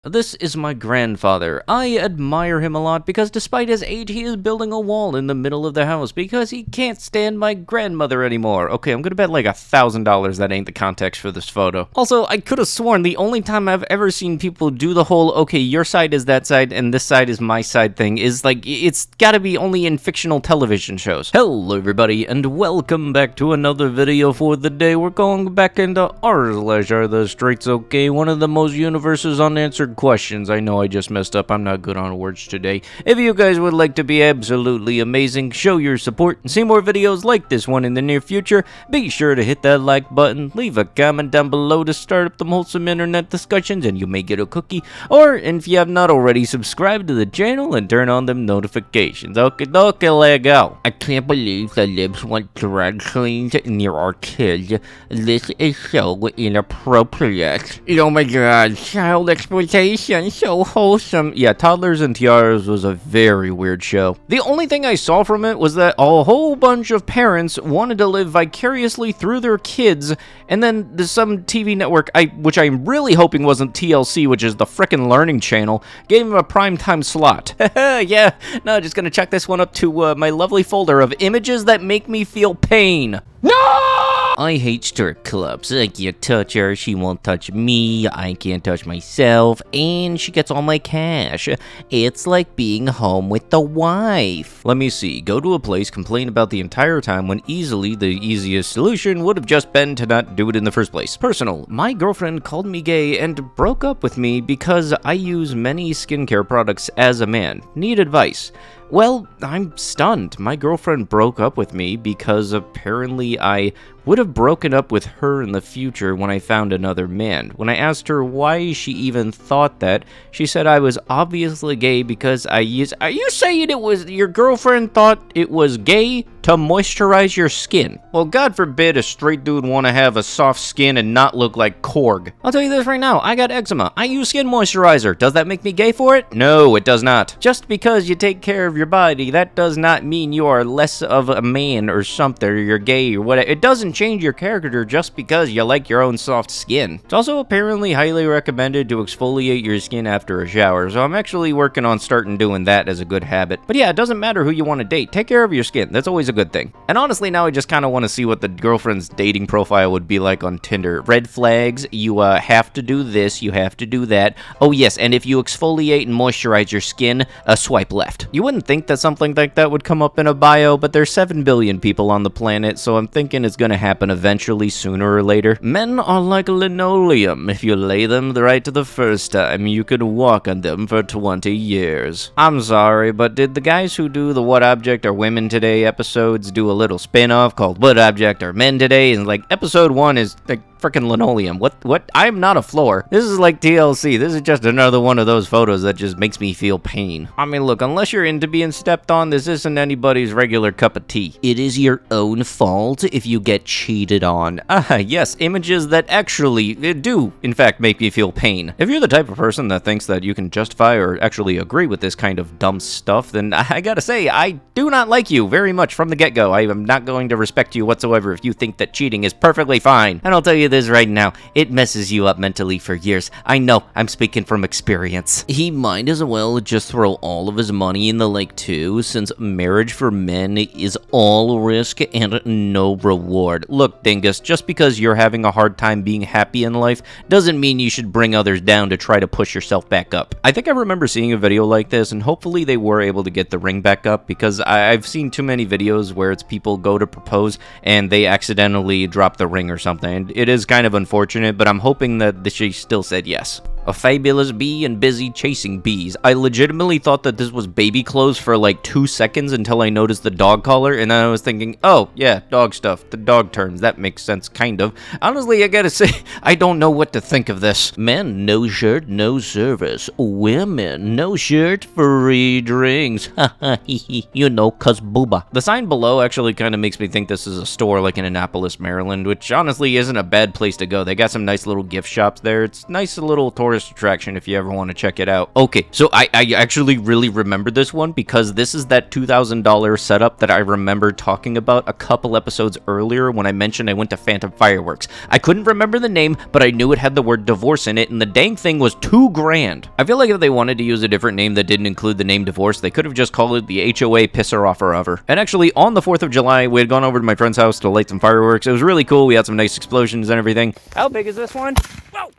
This is my grandfather. I admire him a lot because despite his age, he is building a wall in the middle of the house because he can't stand my grandmother anymore. Okay, I'm gonna bet like $1,000 that ain't the context for this photo. Also, I could have sworn the only time I've ever seen people do the whole, okay, your side is that side and this side is my side thing is like, it's gotta be only in fictional television shows. Hello everybody, and welcome back to another video for the day. We're going back into AreTheStraightsOK, one of the most universe's unanswered questions. I know I just messed up. I'm not good on words today. If you guys would like to be absolutely amazing, show your support, and see more videos like this one in the near future, be sure to hit that like button, leave a comment down below to start up some wholesome internet discussions, and you may get a cookie. Or, if you have not already, subscribe to the channel and turn on them notifications. Okay, legal. I can't believe the libs want drag queens near our kids. This is so inappropriate. Oh my god, child exploitation, so wholesome. Yeah, Toddlers and Tiaras was a very weird show. The only thing I saw from it was that a whole bunch of parents wanted to live vicariously through their kids, and then there's some TV network, which I'm really hoping wasn't TLC, which is the frickin' Learning Channel, gave him a primetime slot. Yeah, no, just gonna check this one up to my lovely folder of images that make me feel pain. No! I hate strip clubs. I can't touch her, she won't touch me, I can't touch myself, and she gets all my cash. It's like being home with the wife. Let me see, go to a place, complain about the entire time when easily the easiest solution would have just been to not do it in the first place. Personal, my girlfriend called me gay and broke up with me because I use many skincare products as a man. Need advice? Well, I'm stunned. My girlfriend broke up with me because apparently I would have broken up with her in the future when I found another man. When I asked her why she even thought that, she said I was obviously gay because I used— Are you saying it was your girlfriend thought it was gay to moisturize your skin? Well, God forbid a straight dude want to have a soft skin and not look like Korg. I'll tell you this right now, I got eczema. I use skin moisturizer. Does that make me gay for it? No, it does not. Just because you take care of your body, that does not mean you are less of a man or something, or you're gay or whatever. It doesn't change your character just because you like your own soft skin. It's also apparently highly recommended to exfoliate your skin after a shower, so I'm actually working on starting doing that as a good habit. But yeah, it doesn't matter who you want to date. Take care of your skin. That's always a good thing. And honestly, now I just kind of want to see what the girlfriend's dating profile would be like on Tinder. Red flags, you have to do this, you have to do that. Oh yes, and if you exfoliate and moisturize your skin, swipe left. You wouldn't think that something like that would come up in a bio, but there's 7 billion people on the planet, so I'm thinking it's gonna happen eventually, sooner or later. Men are like linoleum. If you lay them right the first time, you could walk on them for 20 years. I'm sorry, but did the guys who do the What Object Are Women Today episodes do a little spin-off called What Object Are Men Today? And like episode 1 is like freaking linoleum. What? I'm not a floor. This is like TLC. This is just another one of those photos that just makes me feel pain. I mean, look, unless you're into being stepped on, this isn't anybody's regular cup of tea. It is your own fault if you get cheated on. Yes, images that actually do, in fact, make me feel pain. If you're the type of person that thinks that you can justify or actually agree with this kind of dumb stuff, then I gotta say, I do not like you very much from the get-go. I am not going to respect you whatsoever if you think that cheating is perfectly fine. And I'll tell you this right now, it messes you up mentally for years. I know, I'm speaking from experience. He might as well just throw all of his money in the lake too, since marriage for men is all risk and no reward. Look, dingus, just because you're having a hard time being happy in life doesn't mean you should bring others down to try to push yourself back up. I think I remember seeing a video like this, and hopefully they were able to get the ring back up, because I've seen too many videos where it's people go to propose and they accidentally drop the ring or something. And it is kind of unfortunate, but I'm hoping that she still said yes. A fabulous bee and busy chasing bees. I legitimately thought that this was baby clothes for like 2 seconds until I noticed the dog collar, and then I was thinking, oh yeah, dog stuff, the dog terms, that makes sense, kind of. Honestly, I gotta say, I don't know what to think of this. Men, no shirt, no service. Women, no shirt, free drinks. You know, cuz booba. The sign below actually kind of makes me think this is a store like in Annapolis, Maryland, which honestly isn't a bad place to go. They got some nice little gift shops there. It's nice little tourist tourist attraction if you ever want to check it out. Okay, so I actually really remember this one because this is that $2,000 setup that I remember talking about a couple episodes earlier when I mentioned I went to Phantom Fireworks. I couldn't remember the name, but I knew it had the word divorce in it, and the dang thing was $2,000. I feel like if they wanted to use a different name that didn't include the name divorce, they could have just called it the HOA Pisser Offer Over. And actually, on the 4th of July, we had gone over to my friend's house to light some fireworks. It was really cool. We had some nice explosions and everything. How big is this one? Whoa!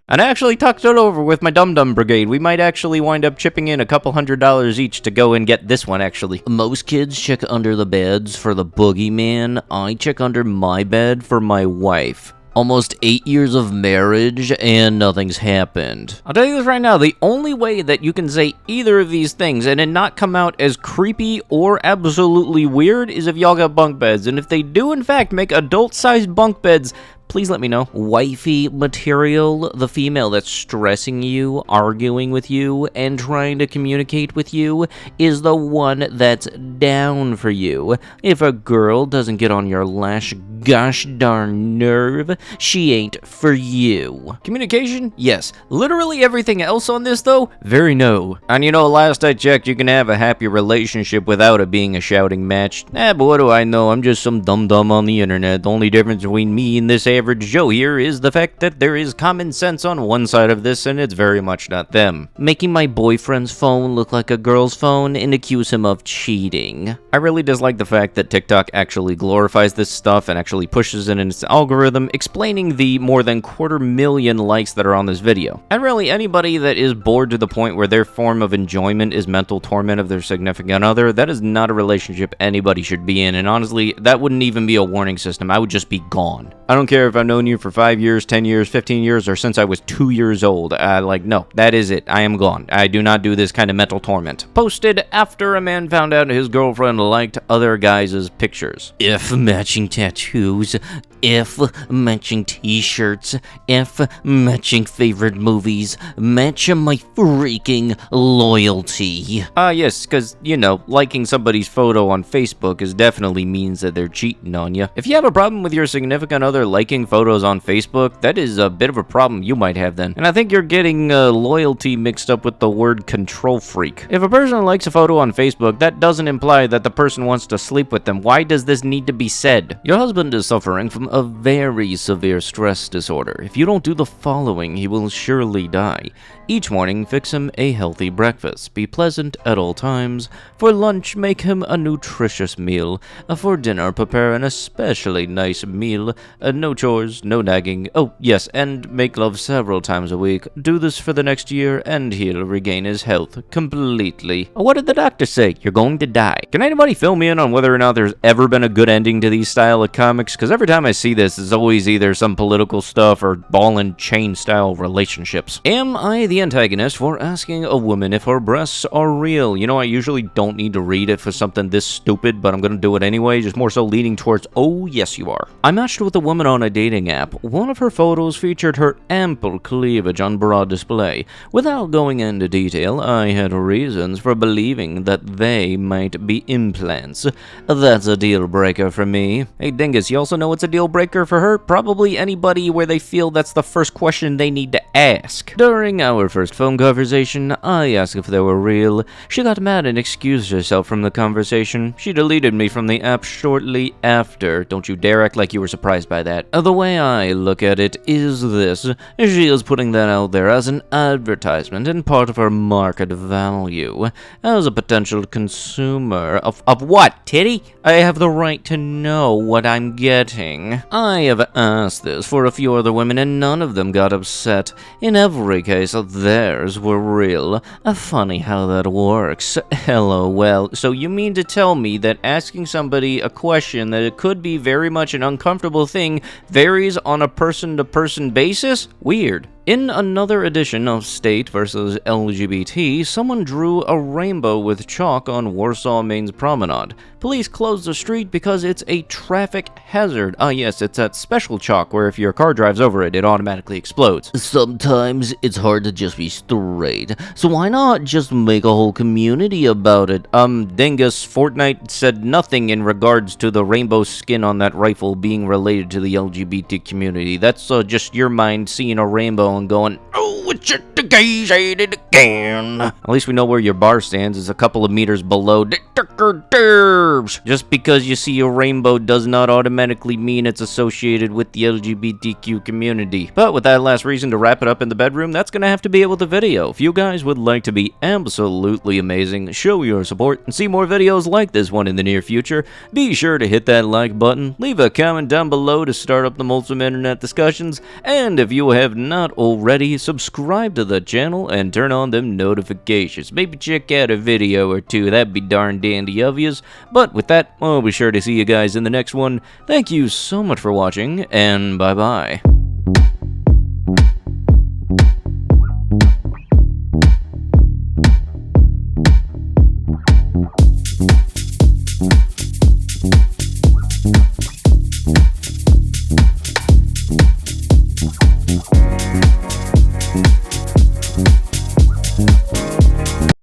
And I actually talked it over with my Dum-Dum Brigade. We might actually wind up chipping in a couple $100 each to go and get this one, actually. Most kids check under the beds for the boogeyman. I check under my bed for my wife. Almost 8 years of marriage, and nothing's happened. I'll tell you this right now, the only way that you can say either of these things and it not come out as creepy or absolutely weird is if y'all got bunk beds. And if they do, in fact, make adult-sized bunk beds, please let me know. Wifey material, the female that's stressing you, arguing with you, and trying to communicate with you, is the one that's down for you. If a girl doesn't get on your lash gosh darn nerve, she ain't for you. Communication? Yes. Literally everything else on this, though? Very no. And you know, last I checked, you can have a happy relationship without it being a shouting match. But what do I know? I'm just some dum-dum on the internet. The only difference between me and this average Joe here is the fact that there is common sense on one side of this, and it's very much not them. Making my boyfriend's phone look like a girl's phone and accuse him of cheating. I really dislike the fact that TikTok actually glorifies this stuff and actually pushes it in its algorithm, explaining the more than 250,000 likes that are on this video. And really, anybody that is bored to the point where their form of enjoyment is mental torment of their significant other, that is not a relationship anybody should be in, and honestly, that wouldn't even be a warning system. I would just be gone. I don't care if I've known you for 5 years, 10 years, 15 years, or since I was 2 years old. No, that is it. I am gone. I do not do this kind of mental torment. Posted after a man found out his girlfriend liked other guys' pictures. If matching tattoos, if matching t-shirts, if matching favorite movies, match my freaking loyalty. Yes, because, you know, liking somebody's photo on Facebook definitely means that they're cheating on you. If you have a problem with your significant other liking photos on Facebook, that is a bit of a problem you might have then. And I think you're getting loyalty mixed up with the word control freak. If a person likes a photo on Facebook, that doesn't imply that the person wants to sleep with them. Why does this need to be said? Your husband is suffering from a very severe stress disorder. If you don't do the following, he will surely die. Each morning, fix him a healthy breakfast. Be pleasant at all times. For lunch, make him a nutritious meal. For dinner, prepare an especially nice meal. No chores, no nagging. Oh, yes, and make love several times a week. Do this for the next year, and he'll regain his health completely. What did the doctor say? You're going to die. Can anybody fill me in on whether or not there's ever been a good ending to these style of comics? Because every time I see this, it's always either some political stuff or ball and chain style relationships. Am I the antagonist for asking a woman if her breasts are real? You know, I usually don't need to read it for something this stupid, but I'm gonna do it anyway, just more so leaning towards, oh, yes you are. I matched with a woman on a dating app. One of her photos featured her ample cleavage on broad display. Without going into detail, I had reasons for believing that they might be implants. That's a deal breaker for me. Hey Dingus, you also know what's a deal breaker for her? Probably anybody where they feel that's the first question they need to ask. During our first phone conversation, I asked if they were real. She got mad and excused herself from the conversation. She deleted me from the app shortly after. Don't you dare act like you were surprised by that. The way I look at it is this. She is putting that out there as an advertisement and part of her market value. As a potential consumer of what, titty? I have the right to know what I'm getting. I have asked this for a few other women and none of them got upset. In every case, theirs were real. Funny how that works. LOL. So you mean to tell me that asking somebody a question that it could be very much an uncomfortable thing varies on a person-to-person basis? Weird. In another edition of State vs. LGBT, someone drew a rainbow with chalk on Warsaw Main's promenade. Police closed the street because it's a traffic hazard. Ah yes, it's that special chalk where if your car drives over it, it automatically explodes. Sometimes it's hard to just be straight, so why not just make a whole community about it? Dingus, Fortnite said nothing in regards to the rainbow skin on that rifle being related to the LGBT community. That's just your mind seeing a rainbow and going, oh, it's just the gays ate it again. At least we know where your bar stands is a couple of meters below the derbs. Just because you see a rainbow does not automatically mean it's associated with the LGBTQ community. But with that last reason to wrap it up in the bedroom, that's gonna have to be it with the video. If you guys would like to be absolutely amazing, show your support, and see more videos like this one in the near future, be sure to hit that like button, leave a comment down below to start up the Molesome Internet discussions, and if you have not already, subscribe to the channel and turn on them notifications. Maybe check out a video or two, that'd be darn dandy of yous. But with that, I'll be sure to see you guys in the next one. Thank you so much for watching, and bye-bye.